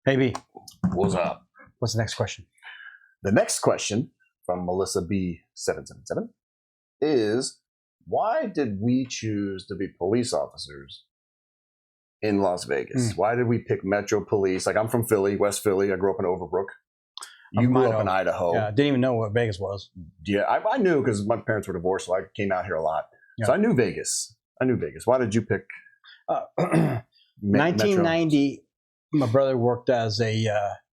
Hey, B. What's up? What's the next question? The next question from Melissa B777 is, why did we choose to be police officers in Las Vegas? Why did we pick Metro Police? Like, I'm from Philly, West Philly. I grew up in Overbrook. You grew up in Idaho. Yeah, didn't even know what Vegas was. Yeah, I knew because my parents were divorced, so I came out here a lot. Yeah. So I knew Vegas. Why did you pick 1990, my brother worked as a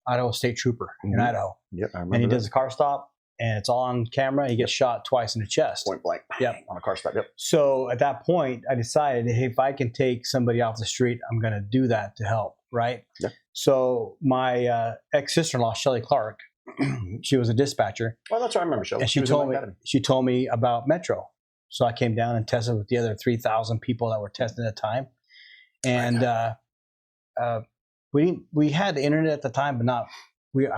Idaho State Trooper in Idaho. Yep, I remember. And he does a car stop, and it's all on camera. He gets shot twice in the chest. Point blank. Yep. On a car stop. Yep. So at that point, I decided, hey, if I can take somebody off the street, I'm going to do that to help, right? Yeah. So my ex-sister-in-law, Shelly Clark, she was a dispatcher. Well, that's what I remember, Shelly. And she told me about Metro. So I came down and tested with the other 3,000 people that were testing at the time. And we had the internet at the time, but I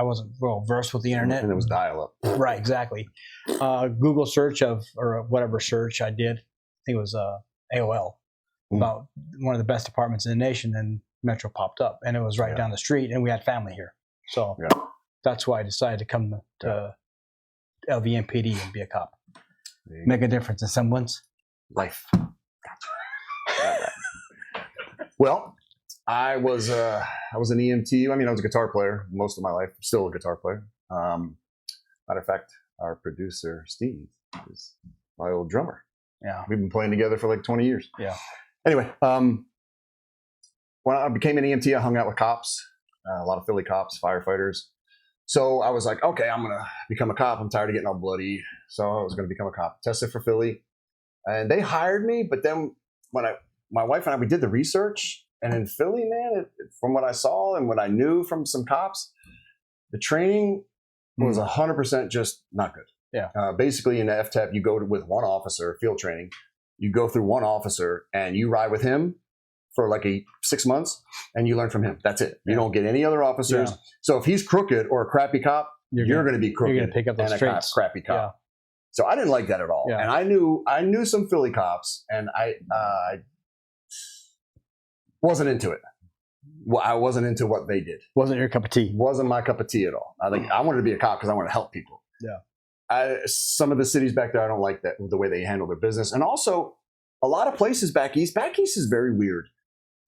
wasn't well versed with the internet. And it was dial-up. Right, exactly. Google search or whatever search I did, I think it was AOL, about one of the best departments in the nation, and Metro popped up, and it was right down the street, and we had family here. So that's why I decided to come to LVMPD and be a cop. Make a difference in someone's life. Well, I was an EMT. I mean, I was a guitar player most of my life. Still a guitar player. Matter of fact, our producer Steve is my old drummer. Yeah, we've been playing together for like 20 years. Yeah. Anyway, when I became an EMT, I hung out with cops, a lot of Philly cops, firefighters. So I was like, okay, I'm gonna become a cop. I'm tired of getting all bloody. So I was gonna become a cop. Tested for Philly, and they hired me. But then when my wife and I, we did the research. And in Philly, man, from what I saw and what I knew from some cops, the training was 100% just not good. Yeah. Basically, in the FTEP, you go with one officer, field training. You go through one officer, and you ride with him for like 6 months, and you learn from him. That's it. You don't get any other officers. Yeah. So if he's crooked or a crappy cop, you're going to be crooked. You're going to pick up those traits. Crappy cop. Yeah. So I didn't like that at all. Yeah. And I knew some Philly cops, and I wasn't into it. Well, I wasn't into what they did. Wasn't your cup of tea. Wasn't my cup of tea at all. I wanted to be a cop because I wanted to help people. Yeah. Some of the cities back there, I don't like that, the way they handle their business. And also, a lot of places back east is very weird.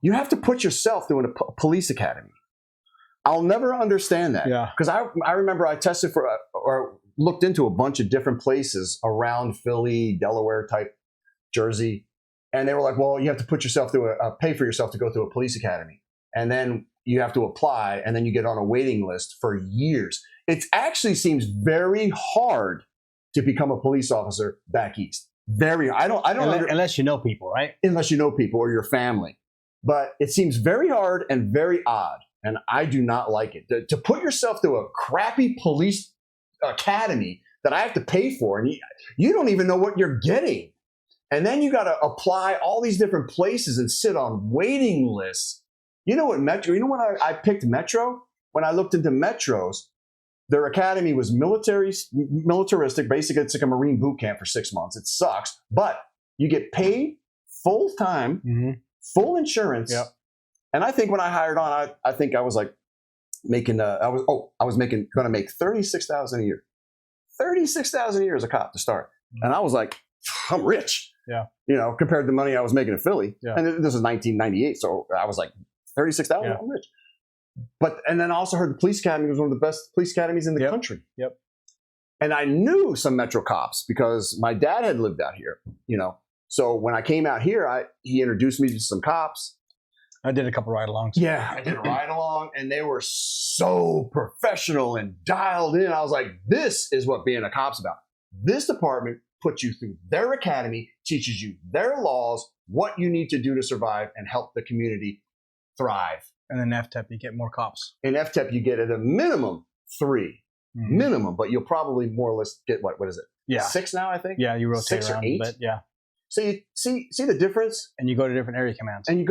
You have to put yourself through a police academy. I'll never understand that. Yeah. Because I remember I tested for or looked into a bunch of different places around Philly, Delaware type, Jersey. And they were like, well, you have to put yourself through pay for yourself to go through a police academy. And then you have to apply, and then you get on a waiting list for years. It actually seems very hard to become a police officer back east. Unless you know people, right? Unless you know people or your family. But it seems very hard and very odd. And I do not like it. To put yourself through a crappy police academy that I have to pay for, and you don't even know what you're getting. And then you got to apply all these different places and sit on waiting lists. You know what Metro? You know when I picked Metro? When I looked into Metros, their academy was militaristic. Basically, it's like a Marine boot camp for 6 months. It sucks, but you get paid full time, full insurance. Yep. And I think when I hired on, I think I was like making. I was going to make $36,000 a year. $36,000 a year as a cop to start, and I was like, I'm rich. Yeah. You know, compared to the money I was making in Philly. Yeah. And this was 1998. So I was like, 36,000, I'm rich. And then I also heard the police academy was one of the best police academies in the country. Yep. And I knew some Metro cops because my dad had lived out here, you know. So when I came out here, he introduced me to some cops. I did a couple ride-alongs. Yeah, I did a ride-along, and they were so professional and dialed in. I was like, this is what being a cop's about. This department puts you through their academy, teaches you their laws, what you need to do to survive and help the community thrive. And then FTEP, you get more cops. In FTEP, you get at a minimum 3. Minimum, but you'll probably more or less get what is it? Yeah. 6 now, I think? Yeah, you rotate 6 around or 8? a bit, yeah. So you see the difference? And you go to different area commands. So you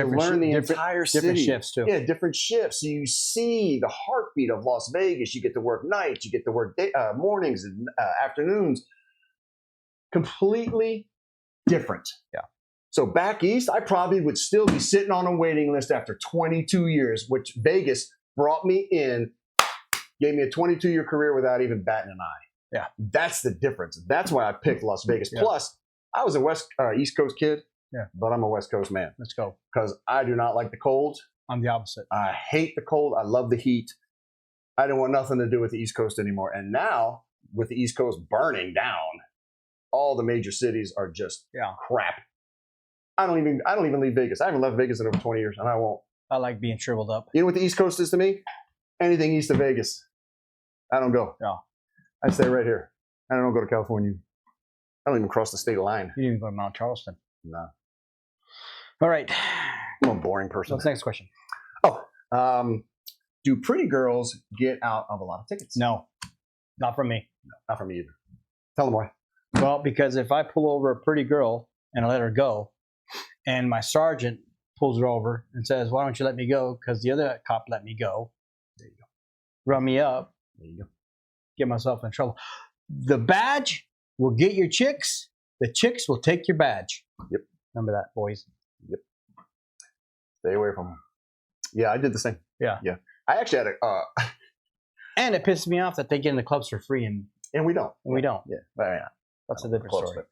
learn the entire city. Different shifts, too. Yeah, different shifts. So you see the heartbeat of Las Vegas. You get to work nights. You get to work mornings and afternoons. Completely different. Yeah. So back east, I probably would still be sitting on a waiting list after 22 years, which Vegas brought me in, gave me a 22-year career without even batting an eye. Yeah. That's the difference. That's why I picked Las Vegas. Yeah. Plus, I was a East Coast kid, but I'm a West Coast man. Let's go. Because I do not like the cold. I'm the opposite. I hate the cold. I love the heat. I don't want nothing to do with the East Coast anymore. And now, with the East Coast burning down, all the major cities are just crap. I don't even leave Vegas. I haven't left Vegas in over 20 years, and I won't. I like being shriveled up. You know what the East Coast is to me? Anything east of Vegas, I don't go. No. I stay right here. I don't go to California. I don't even cross the state line. You didn't even go to Mount Charleston. No. All right. I'm a boring person. What's the next question? Oh, do pretty girls get out of a lot of tickets? No, not from me. No, not from me either. Tell them why. Well, because if I pull over a pretty girl and I let her go, and my sergeant pulls her over and says, "Why don't you let me go?" Because the other cop let me go. There you go. Run me up. There you go. Get myself in trouble. The badge will get your chicks. The chicks will take your badge. Yep. Remember that, boys. Yep. Stay away from them. Yeah, I did the same. Yeah. Yeah. I actually had a... and it pisses me off that they get in the clubs for free and we don't. we don't. Yeah. Yeah. That's a different story.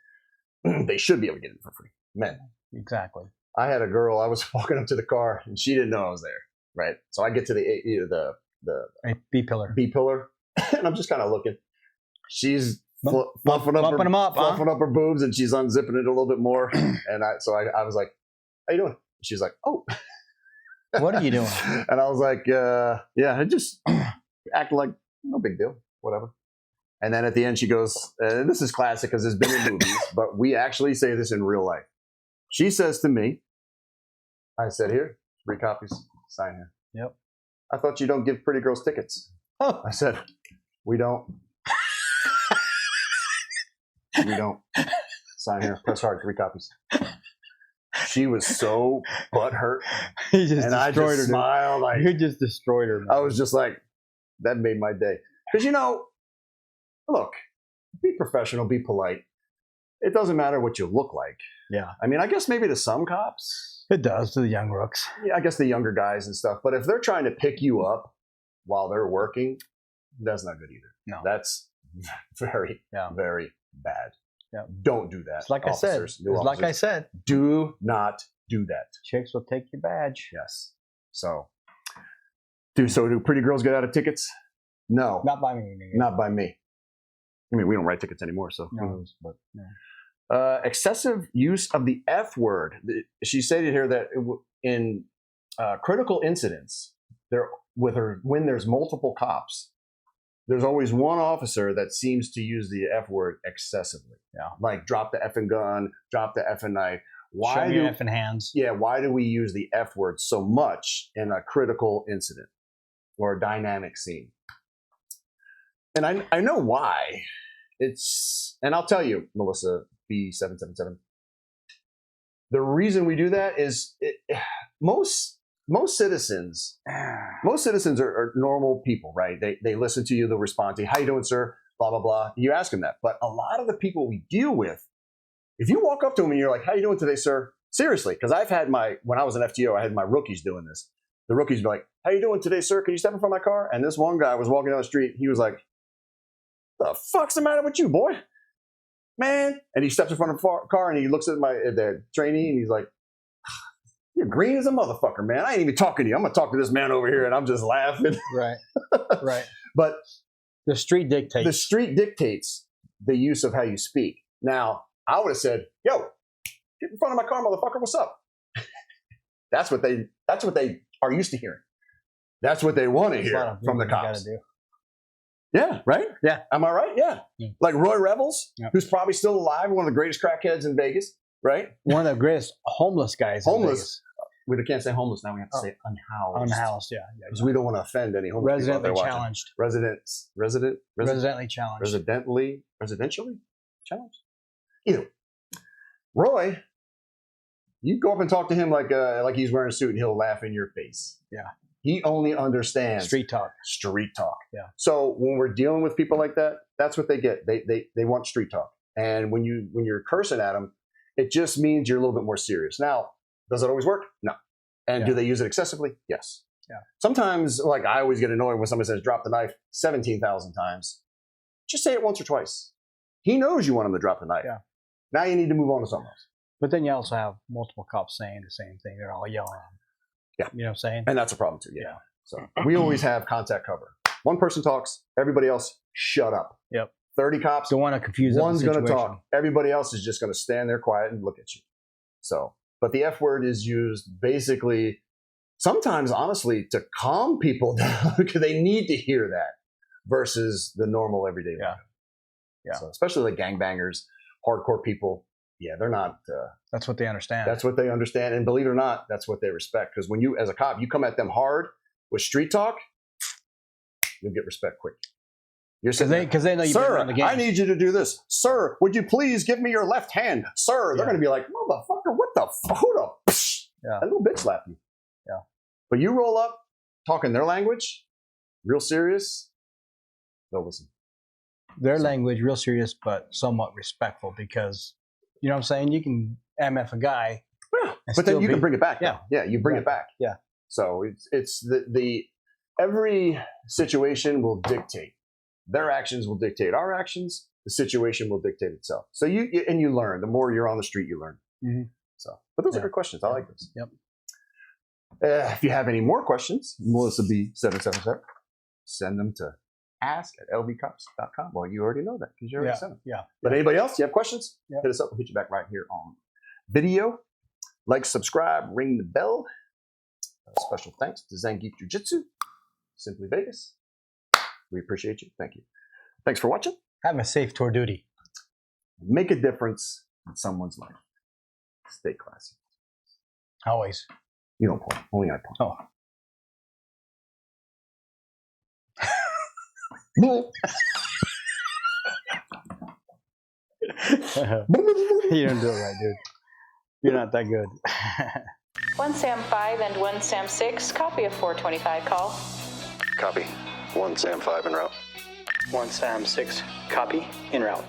They should be able to get it for free. Men. Exactly. I had a girl, I was walking up to the car and she didn't know I was there. Right. So I get to the B pillar. B pillar and I'm just kind of looking. She's fluffing up her boobs and she's unzipping it a little bit more. And I was like, "How you doing?" She's like, "Oh." What are you doing? And I was like, yeah, I just acting like no big deal, whatever. And then at the end she goes, this is classic because it's been in movies, but we actually say this in real life. She says to me, I said, "Here, 3 copies, sign here." Yep. "I thought you don't give pretty girls tickets." Oh. I said, "We don't." "We don't. Sign here, press hard, 3 copies." She was so butthurt. He just and I just smiled. Like, you just destroyed her. Man. I was just like, that made my day. Because, look, be professional, be polite. It doesn't matter what you look like. Yeah. I mean, I guess maybe to some cops. It does to the young rooks. Yeah, I guess the younger guys and stuff. But if they're trying to pick you up while they're working, that's not good either. No. That's very, very bad. Yeah. Don't do that. It's like I said. Do not do that. Chicks will take your badge. Yes. So do pretty girls get out of tickets? No. Not by me. Not by me. I mean, we don't write tickets anymore, so who knows? But excessive use of the F word. She stated here that in critical incidents, when there's multiple cops, there's always one officer that seems to use the F word excessively. Yeah. Like drop the effing gun, drop the effing knife. Show me your effing hands. Yeah, why do we use the F word so much in a critical incident or a dynamic scene? And I know why. And I'll tell you, Melissa B777. The reason we do that is most citizens are normal people, right? They listen to you, they'll respond to you. "How you doing, sir?" Blah, blah, blah. You ask them that. But a lot of the people we deal with, if you walk up to them and you're like, "How you doing today, sir?" Seriously, because when I was an FTO, I had my rookies doing this. The rookies be like, "How you doing today, sir? Can you step in front of my car?" And this one guy was walking down the street. He was like, "The fuck's the matter with you, boy? Man." And he steps in front of the car and he looks at the trainee and he's like, "You're green as a motherfucker, man. I ain't even talking to you. I'm going to talk to this man over here." And I'm just laughing. Right. Right. But the street dictates. The street dictates the use of how you speak. Now, I would have said, "Yo, get in front of my car, motherfucker. What's up?" That's what they are used to hearing. That's what they want to hear from the cops. Yeah, right? Yeah. Am I right? Yeah. Like Roy Revels, who's probably still alive, one of the greatest crackheads in Vegas, right? One of the greatest homeless guys in Vegas. We can't say homeless now. We have to say unhoused. Unhoused, yeah. Because we don't want to offend any homeless people out there watching. Residently challenged. Residentially challenged? Either. Roy, you go up and talk to him like he's wearing a suit and he'll laugh in your face. Yeah. He only understands street talk. Street talk. Yeah. So when we're dealing with people like that, that's what they get. They want street talk. And when you're cursing at them, It just means you're a little bit more serious. Now, does it always work? No. And do they use it excessively? Yes. Yeah. Sometimes, like, I always get annoyed when somebody says drop the knife 17,000 times. Just say it once or twice. He knows you want him to drop the knife. Yeah. Now you need to move on to something else. But then you also have multiple cops saying the same thing. They're all yelling. Yeah. You know what I'm saying? And that's a problem too. Yeah. So we always have contact cover. One person talks, everybody else shut up. Yep. 30 cops. Don't want to confuse One's going to talk. Everybody else is just going to stand there quiet and look at you. So, but the F word is used basically sometimes, honestly, to calm people down because they need to hear that versus the normal everyday life. Yeah. So, especially like gangbangers, hardcore people. Yeah, they're not. That's what they understand. That's what they understand. And believe it or not, that's what they respect. Because when you, as a cop, you come at them hard with street talk, you'll get respect quick. Because they know you've been around the game. I need you to do this. Sir, would you please give me your left hand? Sir, they're going to be like, motherfucker, what the fuck? Who the psh? Yeah. That little bitch slap you. Yeah. But you roll up, talking their language, real serious, they'll listen. Their language, real serious, but somewhat respectful because, you know what I'm saying? You can MF a guy. Yeah. But then you can bring it back. Yeah. Yeah, you bring it back. Yeah. So it's the every situation will dictate. Their actions will dictate our actions. The situation will dictate itself. So you learn. The more you're on the street, you learn. Mm-hmm. So, but those are good questions. I like those. Yep. If you have any more questions, Melissa B777, send them to ask@lvcops.com. Well, you already know that because you already sent them. Yeah. But anybody else, you have questions? Yeah. Hit us up. We'll hit you back right here on video. Like, subscribe, ring the bell. Special thanks to Zangeek Jiu-Jitsu, Simply Vegas. We appreciate you. Thank you. Thanks for watching. Have a safe tour duty. Make a difference in someone's life. Stay classy. Always. You don't point. Only I point. Oh. You don't do it right, dude. You're not that good. 1 Sam 5 and 1 Sam 6, copy of 425 call. Copy. 1 Sam 5 en route. 1 Sam 6, copy, en route.